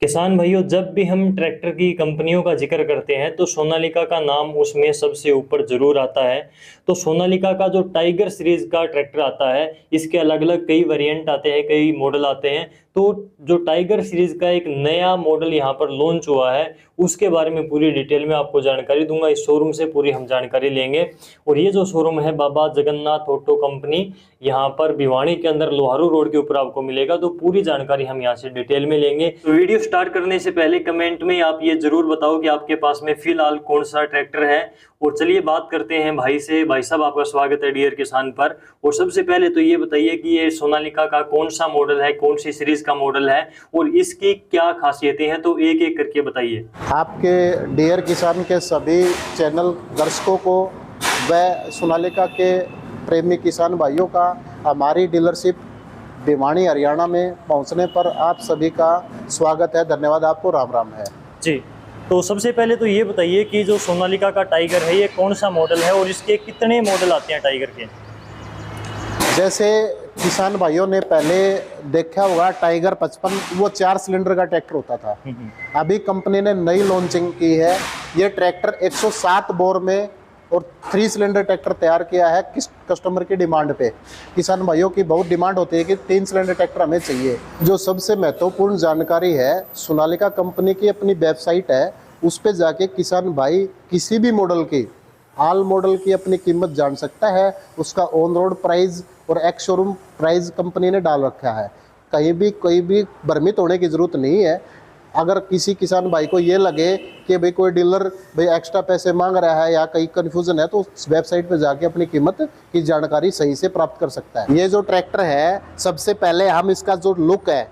किसान भाइयों, जब भी हम ट्रैक्टर की कंपनियों का जिक्र करते हैं तो सोनालिका का नाम उसमें सबसे ऊपर जरूर आता है। तो सोनालिका का जो टाइगर सीरीज का ट्रैक्टर आता है, इसके अलग अलग कई वेरिएंट आते हैं, कई मॉडल आते हैं। तो जो टाइगर सीरीज का एक नया मॉडल यहाँ पर लॉन्च हुआ है, उसके बारे में पूरी डिटेल में आपको जानकारी दूंगा। इस शोरूम से पूरी हम जानकारी लेंगे। और ये जो शोरूम है बाबा जगन्नाथ ऑटो कंपनी, यहाँ पर भिवानी के अंदर लोहारू रोड के ऊपर आपको मिलेगा। तो पूरी जानकारी हम यहाँ से डिटेल में लेंगे। तो वीडियो स्टार्ट करने से पहले कमेंट में आप ये जरूर बताओ कि आपके पास में फिलहाल कौन सा ट्रैक्टर है। और चलिए बात करते हैं भाई से। भाई साहब, आपका स्वागत है डियर किसान पर। और सबसे पहले तो ये बताइए कि ये सोनालिका का कौन सा मॉडल है, कौन सी सीरीज का मॉडल है और इसकी क्या खासियतें हैं, तो एक एक करके बताइए। आपके डियर किसान के सभी चैनल दर्शकों को व सोनालिका के प्रेमी किसान भाइयों का हमारी डीलरशिप भिवानी हरियाणा में पहुंचने पर आप सभी का स्वागत है। धन्यवाद, आपको राम राम है जी। तो सबसे पहले तो ये बताइए कि जो सोनालिका का टाइगर है, ये कौन सा मॉडल है और इसके कितने मॉडल आते हैं टाइगर के। जैसे किसान भाइयों ने पहले देखा होगा, टाइगर 55 वो 4 सिलेंडर का ट्रैक्टर होता था। अभी कंपनी ने नई लॉन्चिंग की है। ये ट्रैक्टर 107 बोर में और 3 सिलेंडर ट्रैक्टर तैयार किया है किस कस्टमर की डिमांड पे। किसान भाइयों की बहुत डिमांड होती है कि 3 सिलेंडर ट्रैक्टर हमें चाहिए। जो सबसे महत्वपूर्ण जानकारी है, सोनालिका कंपनी की अपनी वेबसाइट है, उस पे जाके किसान भाई किसी भी मॉडल की, ऑल मॉडल की अपनी कीमत जान सकता है। उसका ऑन रोड प्राइस और एक्स शोरूम प्राइस कंपनी ने डाल रखा है। कहीं भी कोई भी भ्रमित होने की ज़रूरत नहीं है। अगर किसी किसान भाई को ये लगे कि भाई कोई डीलर भाई एक्स्ट्रा पैसे मांग रहा है या कहीं कन्फ्यूज़न है, तो उस वेबसाइट पर जाके अपनी कीमत की जानकारी सही से प्राप्त कर सकता है। ये जो ट्रैक्टर है, सबसे पहले हम इसका जो लुक है,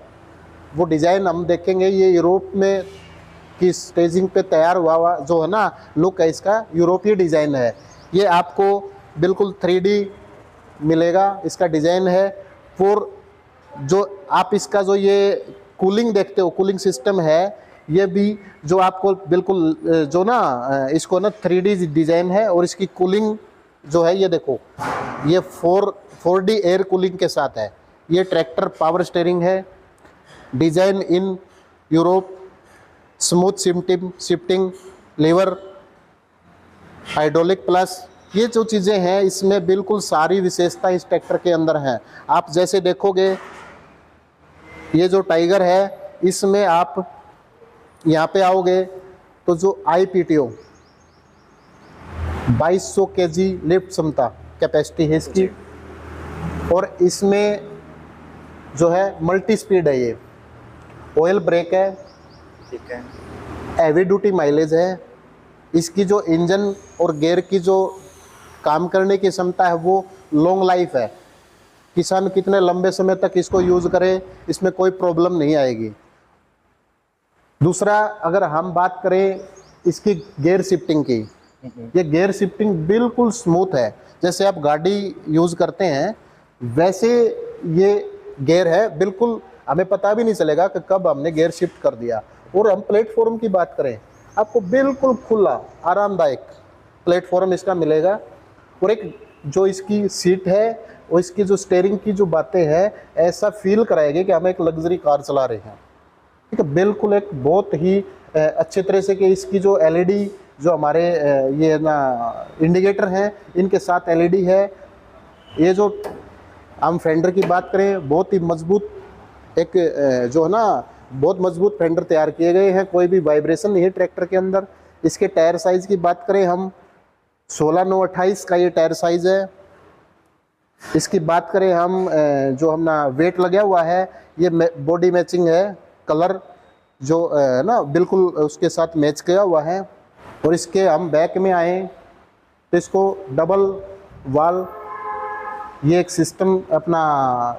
वो डिज़ाइन हम देखेंगे। ये यूरोप में की स्टेजिंग पे तैयार हुआ जो है ना लुक है, इसका यूरोपीय डिज़ाइन है। ये आपको बिल्कुल 3D मिलेगा, इसका डिज़ाइन है। और जो आप इसका जो ये कूलिंग देखते हो, कूलिंग सिस्टम है, ये भी जो आपको बिल्कुल जो ना इसको ना 3D डिज़ाइन है। और इसकी कूलिंग जो है, ये देखो, ये 4D एयर कूलिंग के साथ है। ये ट्रैक्टर पावर स्टीयरिंग है, design in Europe, smooth shifting lever, hydraulic plus, ये जो चीज़ें हैं इसमें बिल्कुल सारी विशेषता इस ट्रैक्टर के अंदर हैं। आप जैसे देखोगे, ये जो टाइगर है, इसमें आप यहाँ पे आओगे तो जो IPTO 2200 kg लिफ्ट क्षमता कैपेसिटी है इसकी। और इसमें जो है मल्टी स्पीड है, ये ऑयल ब्रेक है, ठीक है, हैवी ड्यूटी माइलेज है। इसकी जो इंजन और गियर की जो काम करने की क्षमता है, वो लॉन्ग लाइफ है। किसान कितने लंबे समय तक इसको यूज़ करे, इसमें कोई प्रॉब्लम नहीं आएगी। दूसरा, अगर हम बात करें इसकी गियर शिफ्टिंग की, ये गियर शिफ्टिंग बिल्कुल स्मूथ है। जैसे आप गाड़ी यूज़ करते हैं वैसे ये गियर है, बिल्कुल हमें पता भी नहीं चलेगा कि कब हमने गियर शिफ्ट कर दिया। और हम प्लेटफॉर्म की बात करें, आपको बिल्कुल खुला आरामदायक प्लेटफॉर्म इसका मिलेगा। और एक जो इसकी सीट है और इसकी जो स्टीयरिंग की जो बातें हैं, ऐसा फील कराएगी कि हम एक लग्जरी कार चला रहे हैं। ठीक है, बिल्कुल एक बहुत ही अच्छे तरह से कि इसकी जो LED जो हमारे ये ना इंडिकेटर हैं, इनके साथ LED है। ये जो हम फेंडर की बात करें, बहुत ही मजबूत एक जो है ना बहुत मजबूत फेंडर तैयार किए गए हैं, कोई भी वाइब्रेशन नहीं है ट्रैक्टर के अंदर। इसके टायर साइज़ की बात करें हम, 16/9/28 का ये टायर साइज़ है। इसकी बात करें हम, जो हमने वेट लगा हुआ है, ये बॉडी मैचिंग है, कलर जो ना बिल्कुल उसके साथ मैच किया हुआ है। और इसके हम बैक में आए तो इसको डबल वाल, ये एक सिस्टम अपना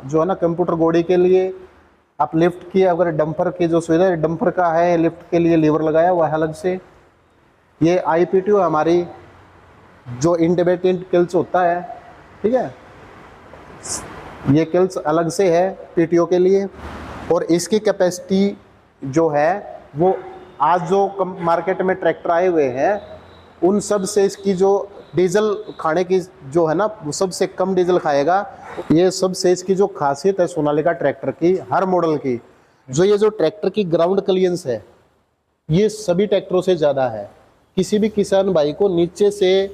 जो है ना कंप्यूटर बॉडी के लिए। आप लिफ्ट की अगर डंपर की जो सुविधा है, डंपर का है, लिफ्ट के लिए लीवर लगाया हुआ है अलग से। ये IPTO हमारी जो इंडिपेंडेंट किल्स होता है, ठीक है, ये किल्स अलग से है PTO के लिए। और इसकी कैपेसिटी जो है वो आज जो मार्केट में ट्रैक्टर आए हुए हैं, उन सब से इसकी जो डीजल खाने की जो है ना, वो सबसे कम डीजल खाएगा। ये सबसे इसकी जो खासियत है सोनालिका ट्रैक्टर की, हर मॉडल की, जो ट्रैक्टर की ग्राउंड क्लियरेंस है ये सभी ट्रैक्टरों से ज़्यादा है। किसी भी किसान भाई को नीचे से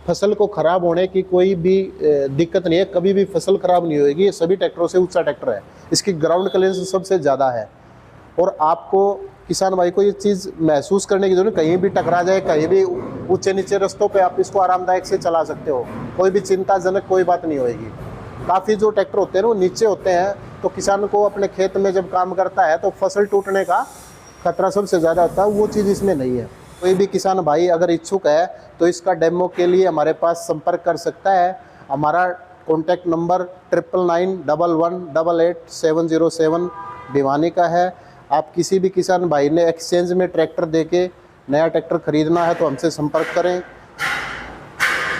फसल को खराब होने की कोई भी दिक्कत नहीं है, कभी भी फसल खराब नहीं होगी। ये सभी ट्रैक्टरों से ऊंचा ट्रैक्टर है, इसकी ग्राउंड क्लियरेंस सबसे ज़्यादा है। और आपको किसान भाई को ये चीज़ महसूस करने की जरूरत, कहीं भी टकरा जाए, कहीं भी ऊंचे नीचे रास्तों पे आप इसको आरामदायक से चला सकते हो, कोई भी चिंताजनक कोई बात नहीं होगी। काफ़ी जो ट्रैक्टर होते हैं वो नीचे होते हैं, तो किसान को अपने खेत में जब काम करता है तो फसल टूटने का खतरा सबसे ज़्यादा होता है, वो चीज़ इसमें नहीं है। कोई भी किसान भाई अगर इच्छुक है तो इसका डेमो के लिए हमारे पास संपर्क कर सकता है। हमारा कॉन्टैक्ट नंबर 9991118707 भिवानी का है। आप किसी भी किसान भाई ने एक्सचेंज में ट्रैक्टर देके नया ट्रैक्टर खरीदना है तो हमसे संपर्क करें।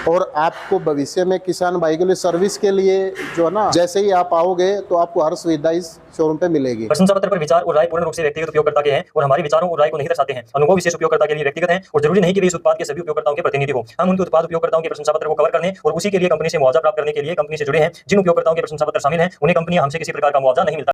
और आपको भविष्य में किसान भाई के लिए सर्विस के लिए जो है ना, जैसे ही आप आओगे तो आपको हर सुविधा इस शोरूम पे मिलेगी। प्रशंसा पत्र पर विचार और राय पूर्ण रूप से व्यक्तिगत उपयोगकर्ता के हैं और हमारे विचारों और राय को नहीं दर्शाते हैं। अनुभव विशेष उपयोगकर्ता के लिए व्यक्तिगत हैं और जरूरी नहीं कि वे इस उत्पाद के सभी उपयोगकर्ताओं के प्रतिनिधि हो। हम उनके उत्पाद उपयोगकर्ताओं के प्रशंसा पत्र को कवर करने और उसी के लिए कंपनी से मुआवजा प्राप्त करने के लिए कंपनी से जुड़े हैं। जिन उपयोगकर्ताओं के प्रशंसा पत्र शामिल हैं उन्हें कंपनी हमसे किसी प्रकार का मुआवजा नहीं मिलता।